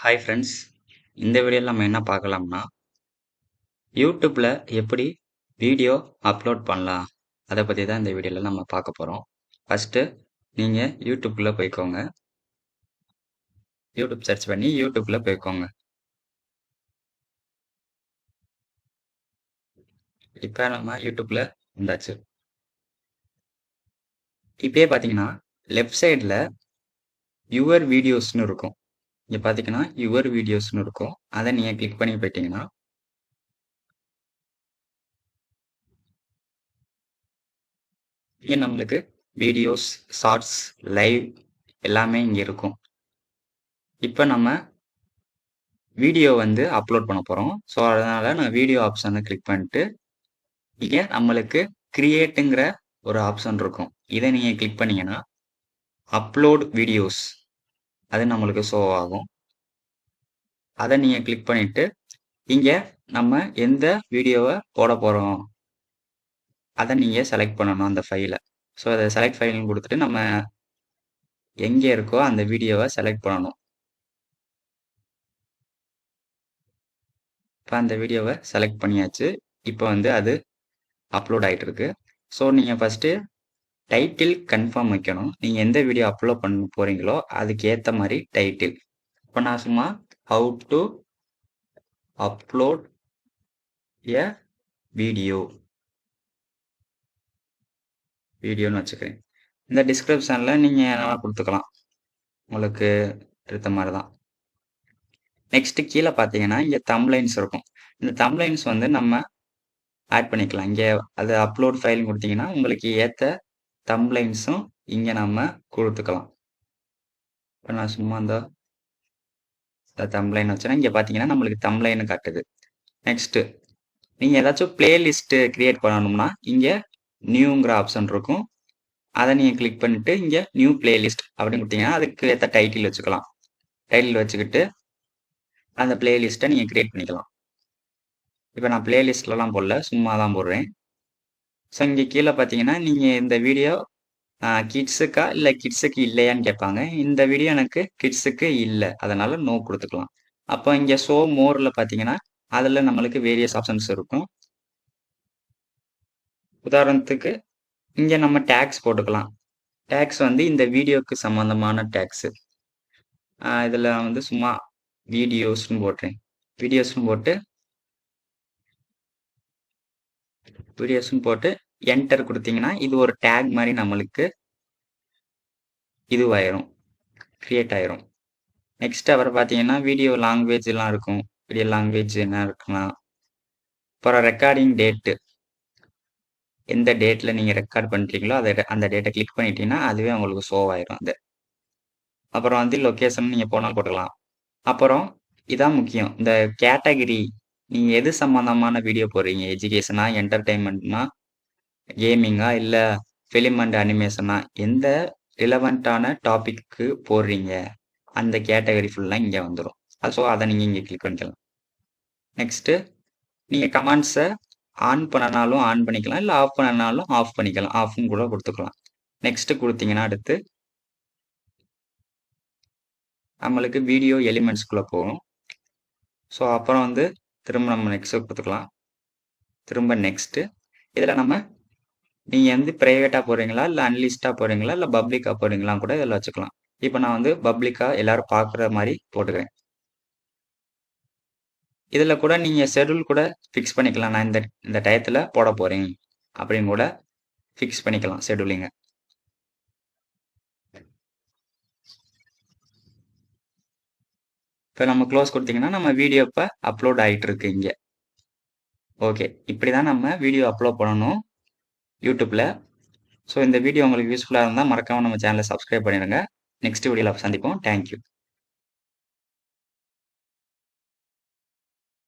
Hi friends. இந்த வீடியோவில் நம்ம என்ன பார்க்கலாம்னா, யூடியூப்பில் எப்படி வீடியோ அப்லோட் பண்ணலாம் அதை பற்றி தான் இந்த வீடியோவில் நம்ம பார்க்க போகிறோம். ஃபஸ்ட்டு நீங்கள் யூடியூப்பில் போய்க்கோங்க. யூடியூப் சர்ச் பண்ணி யூடியூப்பில் போய்க்கோங்க. இப்போ நம்ம யூடியூப்பில் வந்தாச்சு. இப்பயே பார்த்தீங்கன்னா லெஃப்ட் சைடில் யுவர் வீடியோஸ்னு இருக்கும். இங்கே பார்த்தீங்கன்னா யுவர் வீடியோஸ்னு இருக்கும். அதை நீங்கள் கிளிக் பண்ணி போயிட்டீங்கன்னா இங்கே நம்மளுக்கு வீடியோஸ், ஷார்ட்ஸ், லைவ் எல்லாமே இங்கே இருக்கும். இப்போ நம்ம வீடியோ அப்லோட் பண்ண போகிறோம். ஸோ அதனால் நான் வீடியோ ஆப்ஷனை கிளிக் பண்ணிட்டு இங்கே நம்மளுக்கு கிரியேட்டுங்கிற ஒரு ஆப்ஷன் இருக்கும். இதை நீங்கள் கிளிக் பண்ணீங்கன்னா அப்லோட் வீடியோஸ் அது நம்மளுக்கு ஷோ ஆகும். அதை நீங்கள் கிளிக் பண்ணிவிட்டு இங்கே நம்ம எந்த வீடியோவை போட போகிறோம் அதை நீங்கள் செலக்ட் பண்ணணும் அந்த ஃபைலை. ஸோ அதை செலக்ட் ஃபைல்னு கொடுத்துட்டு நம்ம எங்கே இருக்கோ அந்த வீடியோவை செலக்ட் பண்ணணும். இப்போ அந்த வீடியோவை செலக்ட் பண்ணியாச்சு. இப்போ அது அப்லோட் ஆகிட்டு இருக்கு. ஸோ நீங்கள் ஃபஸ்ட்டு டைட்டில் கன்ஃபார்ம் வைக்கணும். நீங்கள் எந்த வீடியோ அப்லோட் பண்ண போகிறீங்களோ அதுக்கு ஏற்ற மாதிரி டைட்டில். இப்போ நான் சும்மா ஹவு டு அப்லோட் எ வீடியோன்னு வச்சுக்கிறேன். இந்த டிஸ்கிரிப்ஷனில் நீங்கள் என்ன கொடுத்துக்கலாம், உங்களுக்கு எடுத்த மாதிரி தான். நெக்ஸ்ட்டு கீழே பார்த்தீங்கன்னா இங்கே தம்ப்லைன்ஸ் இருக்கும். இந்த தம்ப்லைன்ஸ் நம்ம ஆட் பண்ணிக்கலாம். இங்கே அது அப்லோட் ஃபைல் கொடுத்தீங்கன்னா உங்களுக்கு ஏற்ற தம்ப்லைன்ஸும் இங்கே நம்ம கொடுத்துக்கலாம். இப்போ நான் சும்மா இந்த தம்ப்லைன் வச்சேன்னா இங்கே பார்த்தீங்கன்னா நம்மளுக்கு தம்ப்லைன்னு காட்டுது. நெக்ஸ்ட்டு நீங்கள் ஏதாச்சும் பிளேலிஸ்ட்டு க்ரியேட் பண்ணணும்னா இங்கே நியூங்கிற ஆப்ஷன் இருக்கும். அதை நீங்கள் கிளிக் பண்ணிவிட்டு இங்கே நியூ பிளேலிஸ்ட் அப்படின்னு கொடுத்தீங்கன்னா அதுக்கு ஏற்ற டைட்டில் வச்சுக்கலாம். டைட்டில் வச்சுக்கிட்டு அந்த பிளேலிஸ்ட்டை நீங்கள் க்ரியேட் பண்ணிக்கலாம். இப்போ நான் பிளேலிஸ்ட்லலாம் போடல, சும்மா தான் போடுறேன். ஸோ இங்கே கீழே பார்த்தீங்கன்னா நீங்கள் இந்த வீடியோ கிட்ஸுக்கா இல்லை கிட்ஸுக்கு இல்லையான்னு கேட்பாங்க. இந்த வீடியோ எனக்கு கிட்ஸுக்கு இல்லை, அதனால் நோ கொடுத்துக்கலாம். அப்போ இங்கே ஷோ மோரில் பார்த்தீங்கன்னா அதில் நம்மளுக்கு வேரியஸ் ஆப்ஷன்ஸ் இருக்கும். உதாரணத்துக்கு இங்கே நம்ம டேக்ஸ் போட்டுக்கலாம். டேக்ஸ் இந்த வீடியோக்கு சம்மந்தமான டேக்ஸு. இதில் சும்மா வீடியோஸ்னு போட்டுறேன். வீடியோஸ்னு போட்டு என்டர் கொடுத்தீங்கன்னா இது ஒரு டேக் மாதிரி நம்மளுக்கு இதுவாயிரும், கிரியேட் ஆயிரும். நெக்ஸ்ட் அப்புறம் பார்த்தீங்கன்னா வீடியோ லாங்குவேஜ்லாம் இருக்கும். வீடியோ லாங்குவேஜ் என்ன இருக்கலாம். அப்புறம் ரெக்கார்டிங் டேட்டு, எந்த டேட்டில் நீங்கள் ரெக்கார்ட் பண்ணுறீங்களோ அந்த டேட்டை கிளிக் பண்ணிட்டீங்கன்னா அதுவே உங்களுக்கு ஷோ ஆயிரும். அது அப்புறம் லொக்கேஷன் நீங்கள் போனால் போட்டுக்கலாம். அப்புறம் இதான் முக்கியம், இந்த கேட்டகிரி. நீங்கள் எது சம்மந்தமான வீடியோ போடுறீங்க, எஜுகேஷனா, என்டர்டெயின்மெண்ட்னா, கேமிங்கா, இல்லை ஃபிலிம் அண்ட் அனிமேஷனா, எந்த ரிலவெண்ட்டான டாபிக்கு போடுறீங்க அந்த கேட்டகரி ஃபுல்லாக இங்கே வந்துடும். ஸோ அதை நீங்கள் இங்கே கிளிக் பண்ணிக்கலாம். நெக்ஸ்ட்டு நீங்கள் கமெண்ட்ஸை ஆன் பண்ணனாலும் ஆன் பண்ணிக்கலாம், இல்லை ஆஃப் பண்ணனாலும் ஆஃப் பண்ணிக்கலாம். ஆஃப்னு கூட கொடுத்துக்கலாம். நெக்ஸ்ட்டு கொடுத்தீங்கன்னா அடுத்து நம்மளுக்கு வீடியோ எலிமெண்ட்ஸ்குள்ளே போகும். ஸோ அப்புறம் திரும்ப நம்ம நெக்ஸ்ட்டு கொடுத்துக்கலாம். திரும்ப நெக்ஸ்ட்டு இதில் நம்ம நீங்கள் ப்ரைவேட்டாக போடுறீங்களா, இல்லை அன்லிஸ்டாக போடுறீங்களா, இல்லை பப்ளிக்காக போடுறீங்களா கூட இதில் வச்சுக்கலாம். இப்போ நான் பப்ளிக்காக எல்லோரும் பார்க்குற மாதிரி போட்டுக்கிறேன். இதில் கூட நீங்கள் ஷெட்யூல் கூட ஃபிக்ஸ் பண்ணிக்கலாம். நான் இந்த டயத்தில் போட போகிறேன் அப்படின்னு கூட ஃபிக்ஸ் பண்ணிக்கலாம் ஷெட்யூலிங்க. இப்போ நம்ம க்ளோஸ் கொடுத்தீங்கன்னா நம்ம வீடியோ இப்போ அப்லோட் ஆகிட்டு இருக்கு இங்கே. ஓகே, இப்படி தான் நம்ம வீடியோ அப்லோட் பண்ணணும் யூடியூப்பில். ஸோ இந்த வீடியோ உங்களுக்கு யூஸ்ஃபுல்லாக இருந்தால் மறக்காமல் நம்ம சேனலை சப்ஸ்கிரைப் பண்ணிடுங்க. நெக்ஸ்ட் வீடியோவில் சந்திப்போம். தேங்க்யூ.